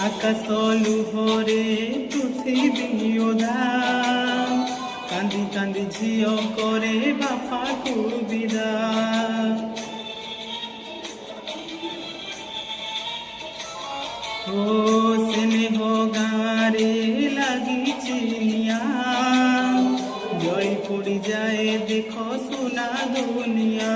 আকাশ লুহরে পৃথিবী ওধাম কান্দি কান্দি ঝিও করে বাপাকু বিদায় ও স্নেহ গাঁরে লাগিছি নিয়া জয় পড়ি যায় দেখো সোনা দুনিয়া।